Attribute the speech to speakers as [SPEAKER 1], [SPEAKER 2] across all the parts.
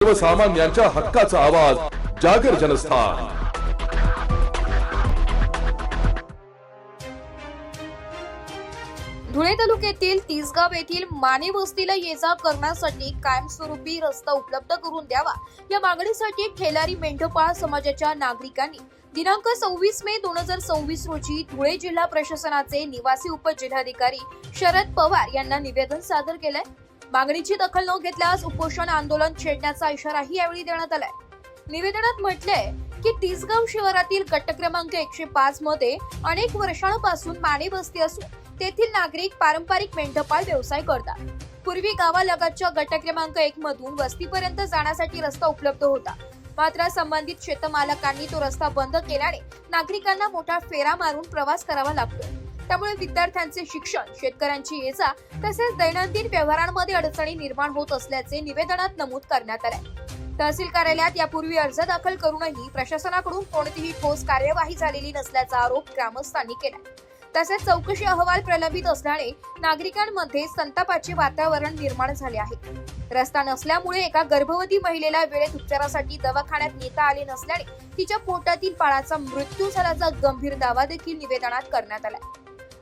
[SPEAKER 1] सर्वसामान्यांच्या हक्काचा आवाज जागर जनस्थान।
[SPEAKER 2] धुळे तालुक्यातील तिसगाव येथील माने वस्तीला ये-जा करण्यासाठी कायमस्वरूपी रस्ता उपलब्ध करून द्यावा या मागणीसाठी ठेलारी मेंढपाळ समाजाच्या नागरिकांनी दिनांक 26 मे 2026 रोजी धुळे जिल्हा प्रशासनाचे निवासी उपजिल्हाधिकारी शरद पवार यांना निवेदन सादर केलंय। मागणीची दखल न घेतल्यास उपोषण आंदोलन छेडण्याचा इशाराही यावेळी देण्यात आलाय। निवेदनात म्हटलंय की तिसगाव शहरातील गट क्रमांक 105 मध्ये अनेक वर्षांपासून माने वस्ती असून तेथील नागरिक पारंपरिक मेंढपाळ व्यवसाय करतात। पूर्वी गावालगतच्या गट क्रमांक 1 मधून वस्तीपर्यंत जाण्यासाठी रस्ता उपलब्ध होता, मात्र संबंधित शेतमालकांनी तो रस्ता बंद केल्याने नागरिकांना मोठा फेरा मारून प्रवास करावा लागतो। त्यामुळे विद्यार्थ्यांचे शिक्षण, शेतकऱ्यांची ये-जा तसेच दैनंदिन व्यवहारांमध्ये अडचणी निर्माण होत असल्याचे निवेदनात नमूद करण्यात आले। तहसील कार्यालयात यापूर्वी अर्ज दाखल करूनही प्रशासनाकडून कोणतीही ठोस कार्यवाही झालेली नसल्याचा आरोप ग्रामस्थांनी केला। तसेच चौकशी अहवाल प्रलंबित असल्याने नागरिकांमध्ये संतापाचे वातावरण निर्माण झाले आहे। रस्ता नसल्यामुळे एका गर्भवती महिलेला वेळेत उपचारासाठी दवाखान्यात नेता आले नसल्याने तिच्या पोटातील बाळाचा मृत्यू झाल्याचा गंभीर दावा देखील निवेदनात करण्यात आला।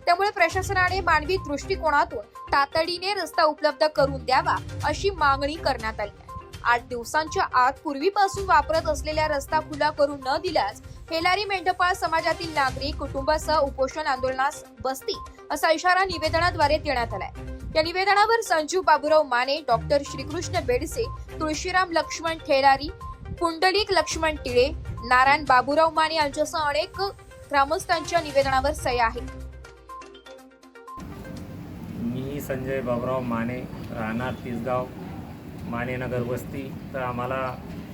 [SPEAKER 2] त्यामुळे प्रशासनाने मानवी दृष्टिकोनातून तातडीने रस्ता उपलब्ध करून द्यावा अशी मागणी करण्यात आली आहे। 8 दिवसांच्या आत पूर्वीपासून वापरत असलेला रस्ता खुला करून न दिल्यास हेलारी मेंढपाळ समाजातील नागरिक कुटुंबासह उपोषण आंदोलनास बसतील असा इशारा निवेदनाद्वारे देण्यात आलाय। या निवेदनावर संजू बाबूराव माने, डॉक्टर श्रीकृष्ण बेडसे, तुळशीराम लक्ष्मण ठेलारी, पुंडलिक लक्ष्मण टिळे, नारायण बाबूराव माने यांच्यासह अनेक ग्रामस्थांच्या निवेदनावर सह्या आहेत।
[SPEAKER 3] मी संजय बाबूराव माने, राहणार तिसगाव मानेनगर वस्ती। तर आम्हाला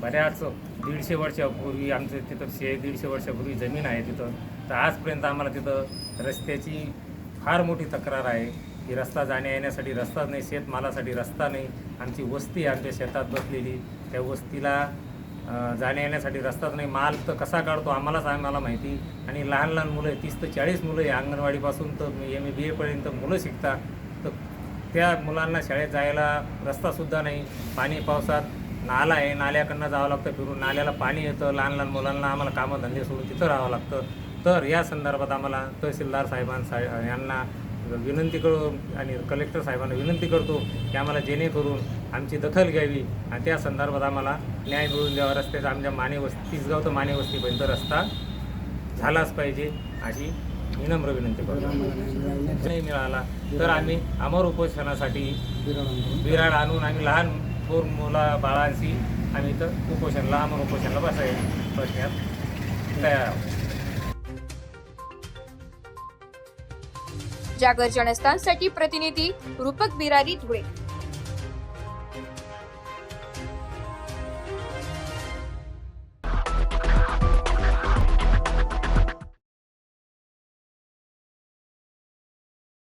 [SPEAKER 3] बऱ्याच 150 वर्षापूर्वी आमचं तिथं 150 वर्षापूर्वी जमीन आहे तिथं। तर आजपर्यंत आम्हाला तिथं रस्त्याची फार मोठी तक्रार आहे की रस्ता जाण्या येण्यासाठी रस्ता नाही, शेतमालासाठी रस्ता नाही। आमची वस्ती आमच्या शेतात बसलेली, त्या वस्तीला जाण्या येण्यासाठी रस्ताच नाही। माल तर कसा काढतो आम्हाला माहिती। आणि लहान लहान मुलं 30 ते 40 मुलं आहे अंगणवाडीपासून तर MA BA पर्यंत मुलं शिकतात। तर त्या मुलांना शाळेत जायला रस्तासुद्धा नाही। पाणी पावसात नाला आहे, नाल्याकडनं जावं लागतं फिरून, नाल्याला पाणी येतं। लहान लहान मुलांना आम्हाला कामधंदे सोडून तिथं राहावं लागतं। तर या संदर्भात आम्हाला तहसीलदार यांना विनंती करू आणि कलेक्टर साहेबांना विनंती करतो की आम्हाला जेणेकरून आमची दखल घ्यावी आणि त्या संदर्भात आम्हाला न्याय मिळवून द्यावा। रस्त्याचा आमच्या माने वस्ती तिसगाव तर माने वस्तीपर्यंत रस्ता झालाच पाहिजे अशी विनम्र विनंती करतो। नाही मिळाला तर आम्ही अमर उपोषणासाठी बिराड आणून आम्ही लहान थोर मुला बाळांशी आम्ही इथं उपोषणाला अमर उपोषणाला बसण्यात तयार आहोत।
[SPEAKER 2] जागर जनस्थानसाठी प्रतिनिधी रूपक बिरारी, धुळे।